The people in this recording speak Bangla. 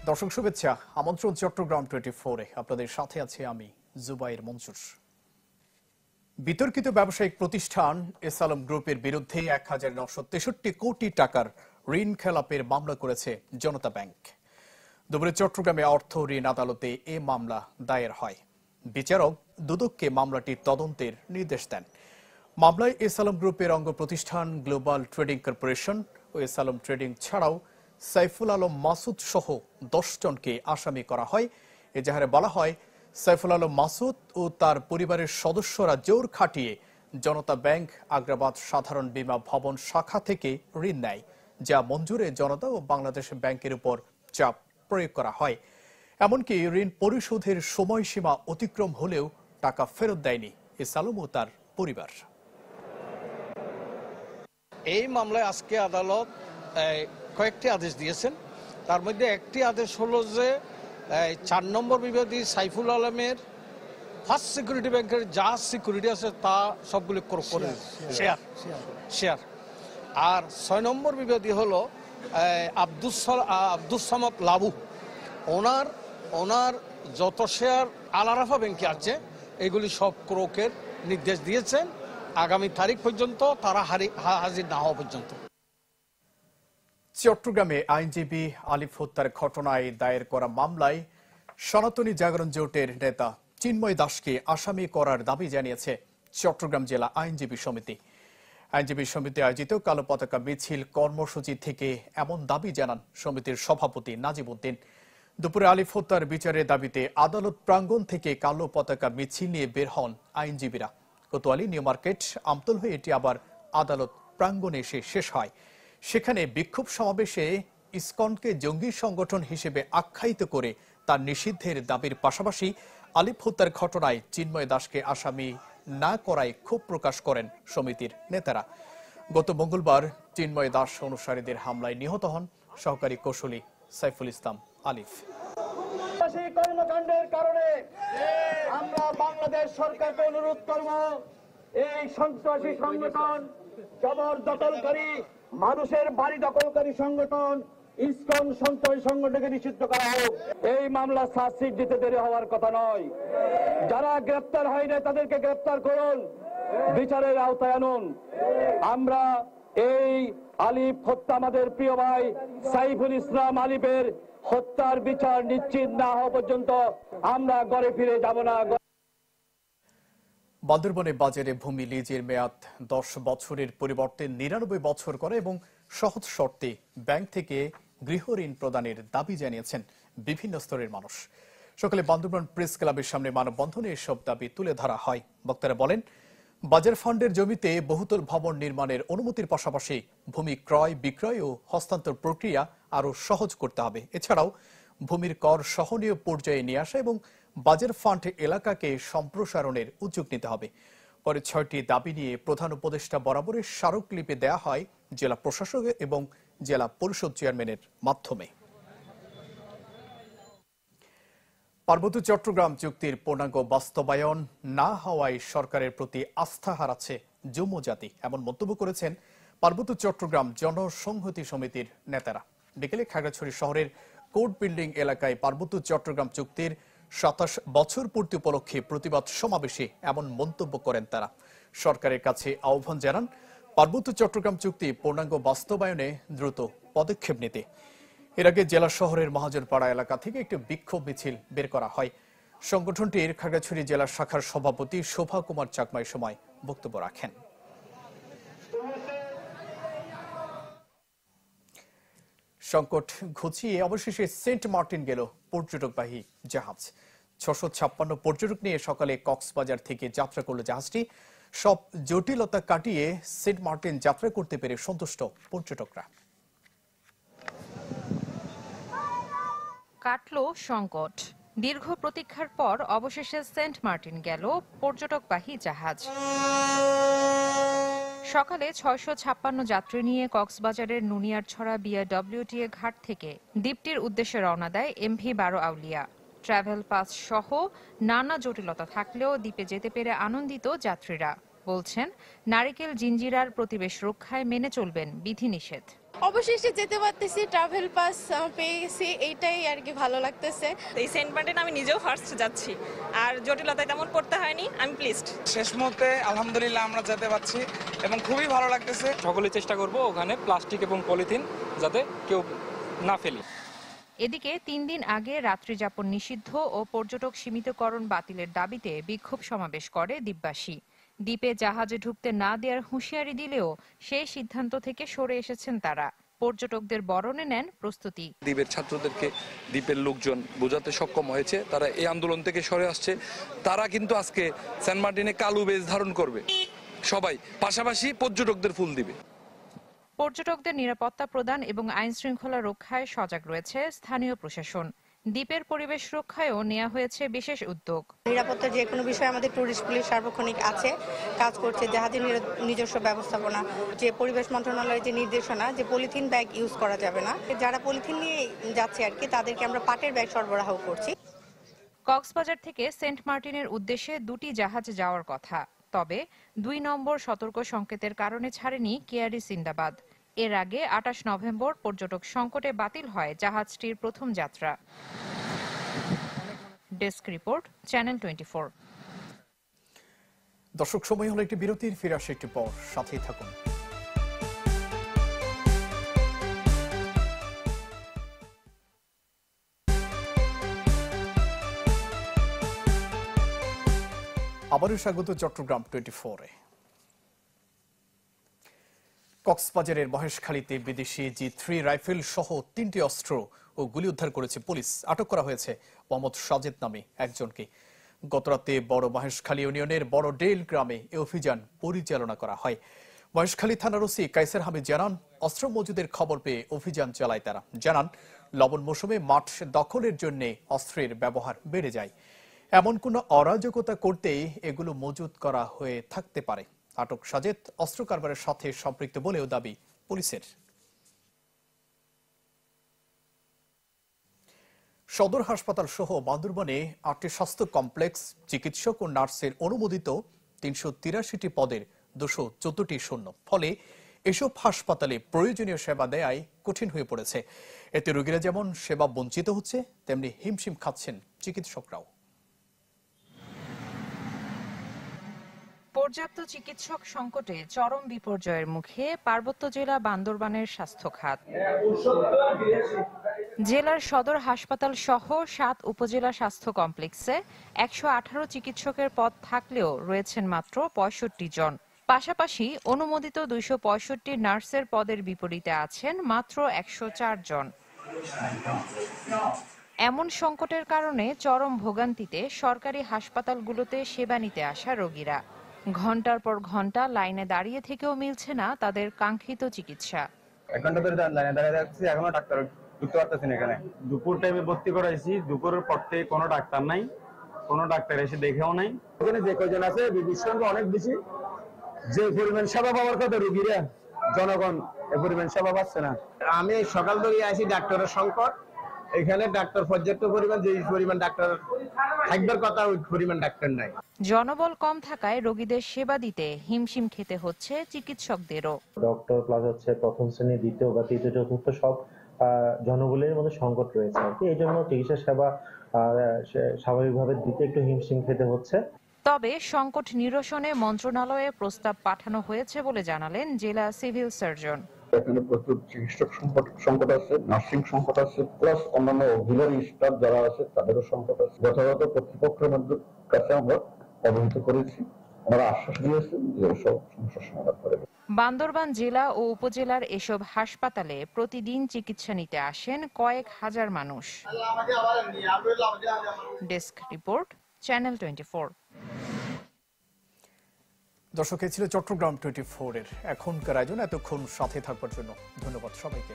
দর্শক শুভেচ্ছা। আমন্ত্রণ চট্টগ্রাম 24-এ আপনাদের সাথে আছে আমি জুবাইর মনসুর। বিতর্কিত ব্যবসায়িক প্রতিষ্ঠান এস আলম গ্রুপের বিরুদ্ধে ১,৯৬৩ কোটি টাকার ঋণ খেলাপের মামলা করেছে জনতা ব্যাংক। দুপুরে চট্টগ্রামে অর্থ ঋণ আদালতে এ মামলা দায়ের হয়। বিচারক দুদককে মামলাটির তদন্তের নির্দেশ দেন। মামলায় এস আলম গ্রুপের অঙ্গ প্রতিষ্ঠান গ্লোবাল ট্রেডিং কর্পোরেশন ও এস আলম ট্রেডিং ছাড়াও সাইফুল আলম মাসুদ সহ ১০ জনকে আসামি করা হয়। এজাহারে বলা হয়, সাইফুল আলম মাসুদ ও তার পরিবারের সদস্যরা জোর খাটিয়ে জনতা ব্যাংক আগ্রাবাদ সাধারণ বীমা ভবন শাখা থেকে ঋণ নেয়, যা মঞ্জুরে জনতা ও বাংলাদেশ ব্যাংকের উপর চাপ প্রয়োগ করা হয়। এমনকি ঋণ পরিশোধের সময়সীমা অতিক্রম হলেও টাকা ফেরত দেয়নি এস আলম ও তার পরিবার। এই মামলায় আজকে আদালত কয়েকটি আদেশ দিয়েছেন। তার মধ্যে একটি আদেশ হলো যে ৪ নম্বর বিবাদী সাইফুল আলমের ফার্স্ট সিকিউরিটি ব্যাংকের যা সিকিউরিটি আছে তা সবগুলি করে শেয়ার। আর ৬ নম্বর বিবাদী হলো আব্দুস সামাদ লাবু, ওনার যত শেয়ার আল আরাফা ব্যাংকে আছে এগুলি সব ক্রোকের নির্দেশ দিয়েছেন আগামী তারিখ পর্যন্ত, তারা হাজির না হওয়া পর্যন্ত। চট্টগ্রামে আইনজীবী আলিফ হত্যার ঘটনায় দায়ের করা মামলায় সনাতনী জাগরণ জোটের নেতা চিন্ময় দাসকে আসামি করার দাবি জানিয়েছে চট্টগ্রাম জেলা আইনজীবী সমিতি। আইনজীবী সমিতি আয়োজিত কালো পতাকা মিছিল কর্মসূচি থেকে এমন দাবি জানান সমিতির সভাপতি নাজিব উদ্দিন। দুপুরে আলিফ হত্যার বিচারের দাবিতে আদালত প্রাঙ্গণ থেকে কালো পতাকা মিছিল নিয়ে বের হন আইনজীবীরা। কোতোয়ালি, নিউ মার্কেট, আমতল হয়ে এটি আবার আদালত প্রাঙ্গণে এসে শেষ হয়। সেখানে বিক্ষোভ সমাবেশে ইসকনকে জঙ্গি সংগঠন হিসেবে আখ্যায়িত করে তার নিষিদ্ধের দাবির পাশাপাশি আলিফ হত্যার ঘটনায় চিন্ময় দাসকে আসামি না করায় ক্ষোভ প্রকাশ করেন সমিতির নেতারা। গত মঙ্গলবার চিন্ময় দাস অনুসারীদের হামলায় নিহত হন সহকারী কৌশলী সাইফুল ইসলাম আলিফ। কর্মকাণ্ডের কারণে আমরা বাংলাদেশ সরকারকে অনুরোধ করব, এই সন্ত্রাসী সংগঠন, জবরদখলকারী, মানুষের বাড়ি দখলকারী সংগঠন ইসকন সন্ত্রাসী সংগঠনকে নিষিদ্ধ করা হোক। এই মামলা চার্জশিট দিতে দেরি হওয়ার কথা নয়। যারা গ্রেপ্তার হয় না তাদেরকে গ্রেপ্তার করুন, বিচারের আওতায় আনুন। আমরা এই আলিফ হত্যা, আমাদের প্রিয় ভাই সাইফুল ইসলাম আলিফের হত্যার বিচার নিশ্চিত না হওয়া পর্যন্ত আমরা ঘরে ফিরে যাব না। বান্দরবনে বাজারে ভূমি লিজের মেয়াদ 10 বছরের পরিবর্তে 99 বছর করে এবং সহজ শর্তে ব্যাংক থেকে গৃহ ঋণ প্রদানের দাবি জানিয়েছেন বিভিন্ন স্তরের মানুষ। সকালে বান্দরবন প্রেস ক্লাবের সামনে মানববন্ধনে এসব দাবি তুলে ধরা হয়। বক্তারা বলেন, বাজার ফান্ডের জমিতে বহুতল ভবন নির্মাণের অনুমতির পাশাপাশি ভূমি ক্রয়, বিক্রয় ও হস্তান্তর প্রক্রিয়া আরও সহজ করতে হবে। এছাড়াও ভূমির কর সহনীয় পর্যায়ে নিয়ে আসা এবং বাজার ফান্ড এলাকাকে সম্প্রসারণের উদ্যোগ নিতে হবে। পরে 6টি দাবি নিয়ে প্রধান উপদেষ্টা বরাবরের স্মারকলিপি দেয়া হয় জেলা প্রশাসক এবং জেলা পরিষদ চেয়ারম্যানের মাধ্যমে। পার্বত্য চট্টগ্রাম চুক্তির পূর্ণাঙ্গ বাস্তবায়ন না হওয়ায় সরকারের প্রতি আস্থা হারাচ্ছে জম্মু জাতি, এমন মন্তব্য করেছেন পার্বত্য চট্টগ্রাম জনসংহতি সমিতির নেতারা। বিকেলে খাগড়াছড়ি শহরের কোর্ট বিল্ডিং এলাকায় পার্বত্য চট্টগ্রাম চুক্তির 27 বছর পূর্তি উপলক্ষে প্রতিবাদ সমাবেশে এমন মন্তব্য করেন তারা। সরকারের কাছে আহ্বান জানান পার্বত্য চট্টগ্রাম চুক্তি পূর্ণাঙ্গ বাস্তবায়নে দ্রুত পদক্ষেপ নিতে। এর আগে জেলা শহরের মহাজনপাড়া এলাকা থেকে একটি বিক্ষোভ মিছিল বের করা হয়। সংগঠনটির খাগড়াছড়ি জেলা শাখার সভাপতি শোভা কুমার চাকমাই সময় বক্তব্য রাখেন। সংকট ঘুচিয়ে অবশেষে সেন্ট মার্টিন গেল পর্যটকবাহী জাহাজ। 656 পর্যটক নিয়ে সকালে কক্সবাজার থেকে যাত্রা করল জাহাজটি। সব জটিলতা কাটিয়ে সেন্ট মার্টিন যাত্রা করতে পেরে সন্তুষ্ট পর্যটকরা। কাটল সংকট। দীর্ঘ প্রতীক্ষার পর অবশেষে সেন্ট মার্টিন গেল পর্যটকবাহী জাহাজ। সকালে 656 যাত্রী নিয়ে কক্সবাজারের নুনিয়ারছড়া বিআরডব্লিউটিএ ঘাট থেকে দ্বীপটির উদ্দেশ্যে রওনা দেয় MV-12 আউলিয়া। ট্রাভেল পাস সহ নানা জটিলতা থাকলেও দ্বীপে যেতে পেরে আনন্দিত যাত্রীরা। বলছেন, নারিকেল জিঞ্জিরার প্রতিবেশ রক্ষায় মেনে চলবেন বিধিনিষেধ। অবশেষে যেতে পারতেছি, ট্রাভেল পাস পেয়ে গেছি, এইটাই আর কি ভালো লাগতেছে। এই সেন্ট মার্টিন আমি নিজেও ফার্স্ট যাচ্ছি, আর জটিলতায় তেমন পড়তে হয়নি, আমি প্লিজড। শেষ মুহূর্তে আলহামদুলিল্লাহ আমরা যেতে পারছি এবং খুবই ভালো লাগতেছে। সকলে চেষ্টা করব ওখানে প্লাস্টিক এবং পলিথিন যাতে কেউ না ফেলি। এদিকে 3 দিন আগে রাত্রিযাপন নিষিদ্ধ ও পর্যটক সীমিতকরণ বাতিলের দাবিতে বিক্ষোভ সমাবেশ করে দ্বীপবাসী। দ্বীপে জাহাজে ঢুকতে না দেওয়ার হুঁশিয়ারি দিলেও সেই সিদ্ধান্ত থেকে সরে এসেছেন তারা। পর্যটকদের বরণে নেন প্রস্তুতি। দ্বীপের ছাত্রদেরকে দ্বীপের লোকজন বোঝাতে সক্ষম হয়েছে, তারা এই আন্দোলন থেকে সরে আসছে। তারা কিন্তু আজকে সেন্ট মার্টিনে কালো বেজ ধারণ করবে সবাই, পাশাপাশি পর্যটকদের ফুল দিবে। পর্যটকদের নিরাপত্তা প্রদান এবং আইন শৃঙ্খলা রক্ষায় সজাগ রয়েছে স্থানীয় প্রশাসন। দ্বীপের পরিবেশ রক্ষায়ও নেওয়া হয়েছে বিশেষ উদ্যোগ। নিরাপত্তার যে কোনো বিষয়ে আমাদের ট্যুরিস্ট পুলিশ সার্বক্ষণিক আছে, কাজ করছে। জাহাজের নিজস্ব ব্যবস্থাপনা, যে পরিবেশ মন্ত্রণালয়ের যে নির্দেশনা যে পলিথিন ব্যাগ ইউজ করা যাবে না, যারা পলিথিন নিয়ে যাচ্ছে আর কি তাদেরকে আমরা পাটের ব্যাগ সরবরাহ করছি। কক্সবাজার থেকে সেন্ট মার্টিনের উদ্দেশ্যে 2টি জাহাজ যাওয়ার কথা, তবে 2 নম্বর সতর্ক সংকেতের কারণে ছাড়েনি কেয়ারি সিন্দাবাদ। এর আগে 28 নভেম্বর পর্যটক সংকটে বাতিল হয় জাহাজটির প্রথম যাত্রা। Desk report, channel 24। দর্শক, সময় হলো একটি বিরতির, ফিরে আসে একটু পর, সাথেই থাকুন। আবারও স্বাগত চট্টগ্রাম 24-এ। কক্সবাজারের মহেশখালীতে বিদেশি G3 রাইফেল সহ 3টি অস্ত্র ও গুলি উদ্ধার করেছে পুলিশ। আটক করা হয়েছে মোহাম্মদ সাজেদ নামে একজনকে। গতরাতে বড় মহেশখালী ইউনিয়নের বড় ডেল গ্রামে এই অভিযান পরিচালনা করা হয়। মহেশখালী থানার ওসি কাইসার হামিদ জানান, অস্ত্র মজুদের খবর পেয়ে অভিযান চালায় তারা। জানান, লবণ মৌসুমে মাঠ দখলের জন্য অস্ত্রের ব্যবহার বেড়ে যায়। এমন কোনো অরাজকতা করতেই এগুলো মজুত করা হয়ে থাকতে পারে। আটক সাজেদ অস্ত্র কারবারের সাথে সম্পৃক্ত বলেও দাবি পুলিশের। সদর হাসপাতাল সহ বান্দরবানে 8টি স্বাস্থ্য কমপ্লেক্স, চিকিৎসক ও নার্সের অনুমোদিত 383টি পদের 214টি শূন্য। ফলে এসব হাসপাতালে প্রয়োজনীয় সেবা দেয়াই কঠিন হয়ে পড়েছে। এতে রোগীরা যেমন সেবা বঞ্চিত হচ্ছে, তেমনি হিমশিম খাচ্ছেন চিকিৎসকরাও। পর্যাপ্ত চিকিৎসক সংকটে চরম বিপর্যয়ের মুখে পার্বত্য জেলা বান্দরবানের স্বাস্থ্য খাত। জেলার সদর হাসপাতাল সহ 7 উপজেলা স্বাস্থ্য কমপ্লেক্সে 118 চিকিৎসকের পদ থাকলেও রয়েছেন মাত্র 65 জন। পাশাপাশি অনুমোদিত 265 নার্সের পদের বিপরীতে আছেন মাত্র 104 জন। এমন সংকটের কারণে চরম ভোগান্তিতে সরকারি হাসপাতালগুলোতে সেবা নিতে আসা রোগীরা। ঘন্টার পর ঘন্টা লাইনে দাঁড়িয়ে থেকেও মিলছে না তাদের কাঙ্ক্ষিত চিকিৎসা। 1 ঘন্টা ধরে লাইনে দাঁড়িয়ে থাকছি, এখনো ডাক্তার ঢুকতে পারতেছি না এখানে। দুপুর টাইমে ভর্তি করাইছি, দুপুরের পর থেকে কোনো ডাক্তার নাই, কোনো ডাক্তার এসে দেখেও নাই। এখানে যে কয়জন আছে রোগীর সংখ্যা অনেক বেশি, যে পরিমাণ সেবা পাওয়ার কথা রোগীরা, জনগণ এ পরিমাণ সেবা পাচ্ছে না। আমি সকাল থেকে আসি, ডাক্তারের সংকট এখানে, ডাক্তার পর্যাপ্ত পরিমাণ, যে পরিমাণ ডাক্তার থাকবার কথা ওই পরিমাণ ডাক্তার নাই। জনবল কম থাকায় রোগীদের সেবা দিতে হিমশিম খেতে হচ্ছে চিকিৎসকদেরও। ডক্টর প্লাস হচ্ছে প্রথম শ্রেণী, দ্বিতীয় বা তৃতীয় চতুর্থ সব জনবলের মধ্যে সংকট রয়েছে আর কি। এই জন্য চিকিৎসা সেবা স্বাভাবিকভাবে দিতে একটু হিমশিম খেতে হচ্ছে। তবে সংকট নিরসনে মন্ত্রণালয়ে প্রস্তাব পাঠানো হয়েছে বলে জানালেন জেলা সিভিল সার্জন। এখানে প্রচুর চিকিৎসক সংকট আছে, নার্সিং সংকট আছে, প্লাস অন্যান্য অক্সিলারি স্টাফ যারা আছে তাদেরও সংকট আছে। যথাযথ কর্তৃপক্ষের কাছে আমরা অবহিত করেছি, আমরা আশ্বাস দিয়েছি যে এসব সমস্যার সমাধান করে। বান্দরবান জেলা ও উপজেলার এসব হাসপাতালে প্রতিদিন চিকিৎসা নিতে আসেন কয়েক হাজার মানুষ। Desk report, channel 24। দর্শক, ছিল চট্টগ্রাম 24-এর এখনকার আয়োজন। এতক্ষণ সাথে থাকবার জন্য ধন্যবাদ সবাইকে।